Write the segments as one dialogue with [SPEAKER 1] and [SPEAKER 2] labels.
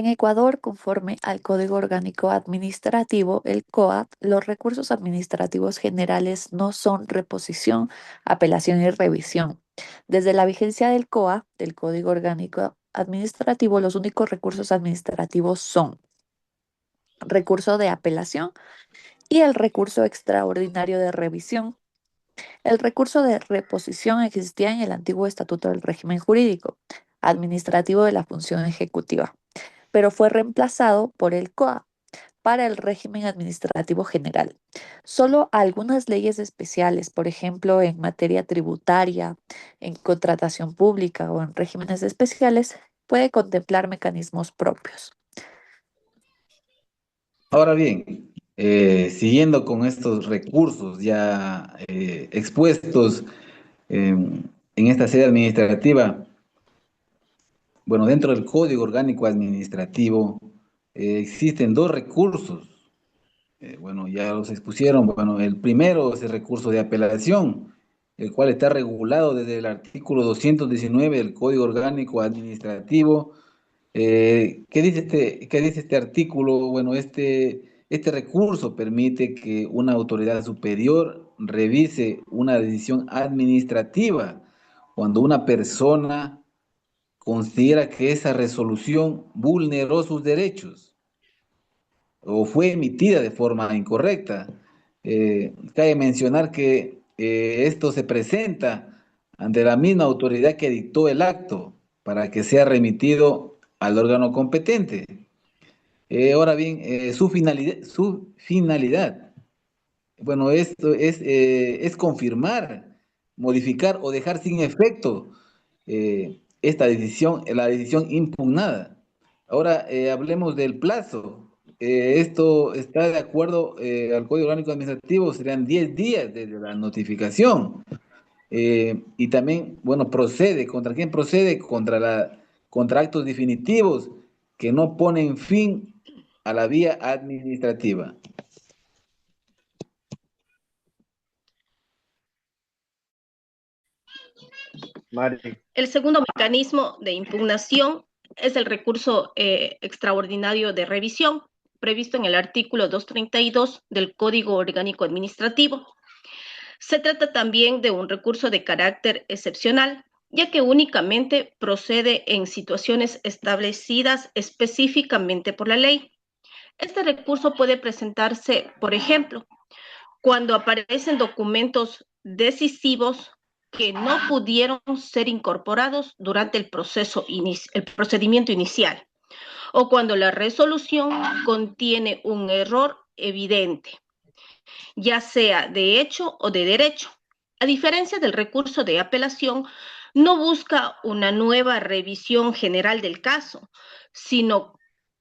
[SPEAKER 1] En Ecuador, conforme al Código Orgánico Administrativo, el COAD, los recursos administrativos generales no son reposición, apelación y revisión. Desde la vigencia del COA, del Código Orgánico Administrativo, los únicos recursos administrativos son recurso de apelación y el recurso extraordinario de revisión. El recurso de reposición existía en el antiguo Estatuto del Régimen Jurídico Administrativo de la Función Ejecutiva, pero fue reemplazado por el COA para el régimen administrativo general. Solo algunas leyes especiales, por ejemplo, en materia tributaria, en contratación pública o en regímenes especiales, puede contemplar mecanismos propios.
[SPEAKER 2] Ahora bien, siguiendo con estos recursos ya expuestos en esta sede administrativa, bueno, dentro del Código Orgánico Administrativo existen dos recursos. Bueno, ya los expusieron. Bueno, el primero es el recurso de apelación, el cual está regulado desde el artículo 219 del Código Orgánico Administrativo. ¿Qué dice este artículo? Bueno, este recurso permite que una autoridad superior revise una decisión administrativa cuando una persona considera que esa resolución vulneró sus derechos o fue emitida de forma incorrecta. Cabe mencionar que esto se presenta ante la misma autoridad que dictó el acto para que sea remitido al órgano competente. Ahora bien, su finalidad, bueno, esto es confirmar, modificar o dejar sin efecto esta decisión, la decisión impugnada. Ahora hablemos del plazo. Esto está de acuerdo al Código Orgánico Administrativo, serían 10 días desde la notificación. Y también, bueno, procede. ¿Contra quién procede? Contra actos definitivos que no ponen fin a la vía administrativa.
[SPEAKER 3] Mari.
[SPEAKER 4] El segundo mecanismo de impugnación es el recurso extraordinario de revisión, previsto en el artículo 232 del Código Orgánico Administrativo. Se trata también de un recurso de carácter excepcional, ya que únicamente procede en situaciones establecidas específicamente por la ley. Este recurso puede presentarse, por ejemplo, cuando aparecen documentos decisivos que no pudieron ser incorporados durante el procedimiento inicial, o cuando la resolución contiene un error evidente, ya sea de hecho o de derecho. A diferencia del recurso de apelación, no busca una nueva revisión general del caso, sino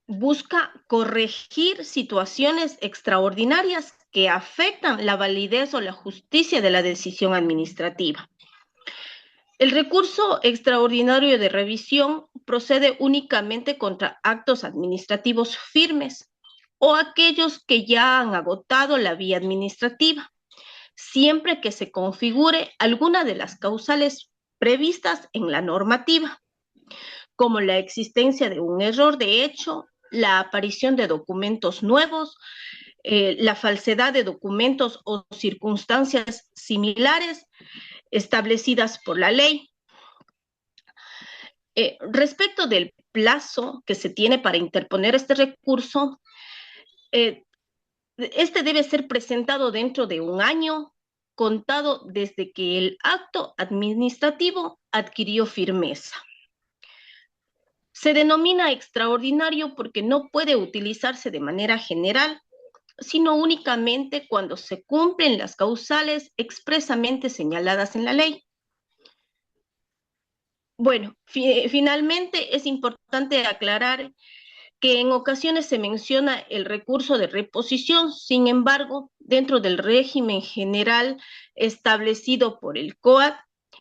[SPEAKER 4] busca corregir situaciones extraordinarias que afectan la validez o la justicia de la decisión administrativa. El recurso extraordinario de revisión procede únicamente contra actos administrativos firmes o aquellos que ya han agotado la vía administrativa, siempre que se configure alguna de las causales previstas en la normativa, como la existencia de un error de hecho, la aparición de documentos nuevos, la falsedad de documentos o circunstancias similares establecidas por la ley. Respecto del plazo que se tiene para interponer este recurso, este debe ser presentado dentro de un año, contado desde que el acto administrativo adquirió firmeza. Se denomina extraordinario porque no puede utilizarse de manera general, sino únicamente cuando se cumplen las causales expresamente señaladas en la ley. Bueno, finalmente es importante aclarar que en ocasiones se menciona el recurso de reposición. Sin embargo, dentro del régimen general establecido por el COAD,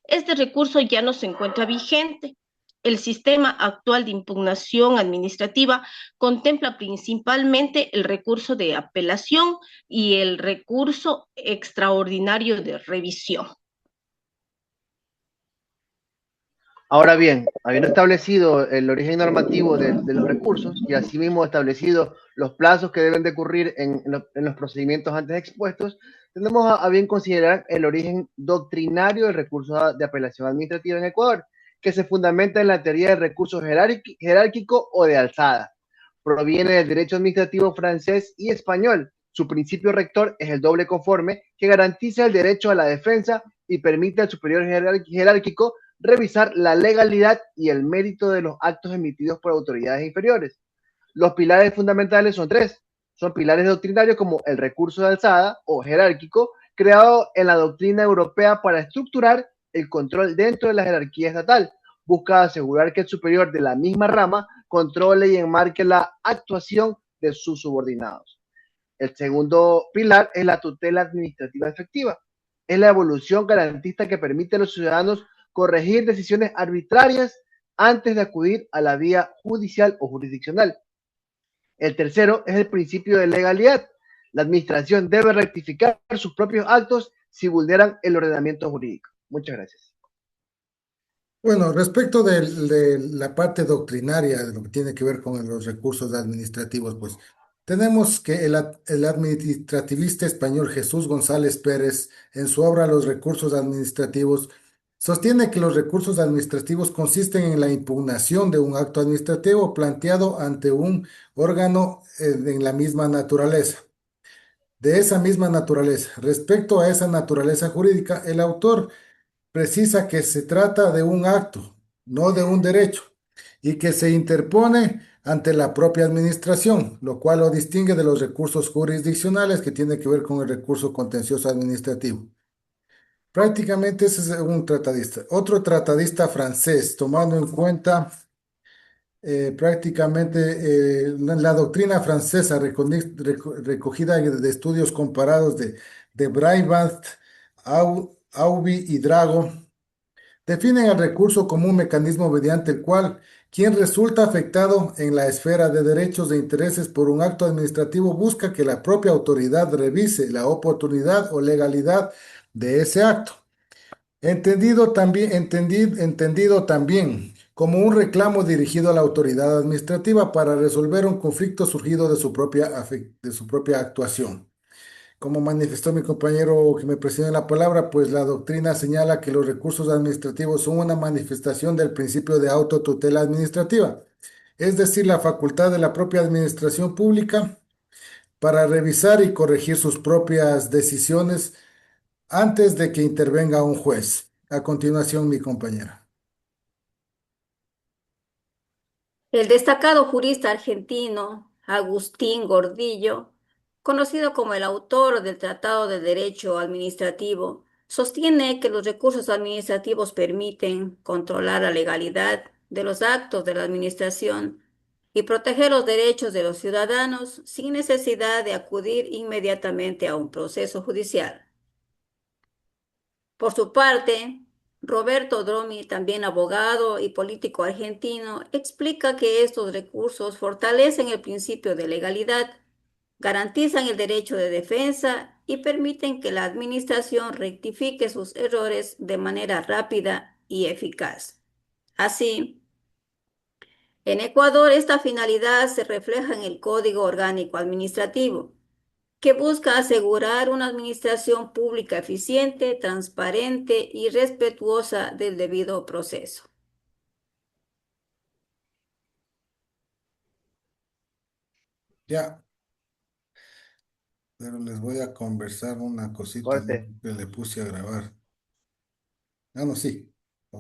[SPEAKER 4] este recurso ya no se encuentra vigente. El sistema actual de impugnación administrativa contempla principalmente el recurso de apelación y el recurso extraordinario de revisión.
[SPEAKER 3] Ahora bien, habiendo establecido el origen normativo de los recursos y asimismo establecido los plazos que deben decurrir en los procedimientos antes expuestos, tenemos a bien considerar el origen doctrinario del recurso de apelación administrativa en Ecuador, que se fundamenta en la teoría del recurso jerárquico o de alzada. Proviene del derecho administrativo francés y español. Su principio rector es el doble conforme, que garantiza el derecho a la defensa y permite al superior jerárquico revisar la legalidad y el mérito de los actos emitidos por autoridades inferiores. Los pilares fundamentales son tres. Son pilares doctrinarios como el recurso de alzada o jerárquico, creado en la doctrina europea para estructurar el control dentro de la jerarquía estatal. Busca asegurar que el superior de la misma rama controle y enmarque la actuación de sus subordinados. El segundo pilar es la tutela administrativa efectiva. Es la evolución garantista que permite a los ciudadanos corregir decisiones arbitrarias antes de acudir a la vía judicial o jurisdiccional. El tercero es el principio de legalidad. La administración debe rectificar sus propios actos si vulneran el ordenamiento jurídico. Muchas gracias.
[SPEAKER 5] Bueno, respecto de la parte doctrinaria de lo que tiene que ver con los recursos administrativos, pues tenemos que el administrativista español Jesús González Pérez, en su obra Los recursos administrativos, sostiene que los recursos administrativos consisten en la impugnación de un acto administrativo planteado ante un órgano en la misma naturaleza. De esa misma naturaleza. Respecto a esa naturaleza jurídica, el autor precisa que se trata de un acto, no de un derecho, y que se interpone ante la propia administración, lo cual lo distingue de los recursos jurisdiccionales que tiene que ver con el recurso contencioso administrativo. Prácticamente ese es un tratadista. Otro tratadista francés, tomando en cuenta prácticamente la doctrina francesa recogida de estudios comparados de Breitbart, Auby y Drago, definen el recurso como un mecanismo mediante el cual quien resulta afectado en la esfera de derechos e intereses por un acto administrativo busca que la propia autoridad revise la oportunidad o legalidad de ese acto. Entendido también como un reclamo dirigido a la autoridad administrativa para resolver un conflicto surgido de su propia actuación. Como manifestó mi compañero que me precede en la palabra, pues la doctrina señala que los recursos administrativos son una manifestación del principio de autotutela administrativa, es decir, la facultad de la propia administración pública para revisar y corregir sus propias decisiones antes de que intervenga un juez. A continuación, mi compañera.
[SPEAKER 6] El destacado jurista argentino Agustín Gordillo, conocido como el autor del Tratado de Derecho Administrativo, sostiene que los recursos administrativos permiten controlar la legalidad de los actos de la administración y proteger los derechos de los ciudadanos sin necesidad de acudir inmediatamente a un proceso judicial. Por su parte, Roberto Dromi, también abogado y político argentino, explica que estos recursos fortalecen el principio de legalidad, garantizan el derecho de defensa y permiten que la administración rectifique sus errores de manera rápida y eficaz. Así, en Ecuador esta finalidad se refleja en el Código Orgánico Administrativo, que busca asegurar una administración pública eficiente, transparente y respetuosa del debido proceso.
[SPEAKER 5] Ya, pero les voy a conversar una cosita, ¿no?
[SPEAKER 3] Corte.
[SPEAKER 5] Que le puse a grabar. Ah, no, sí.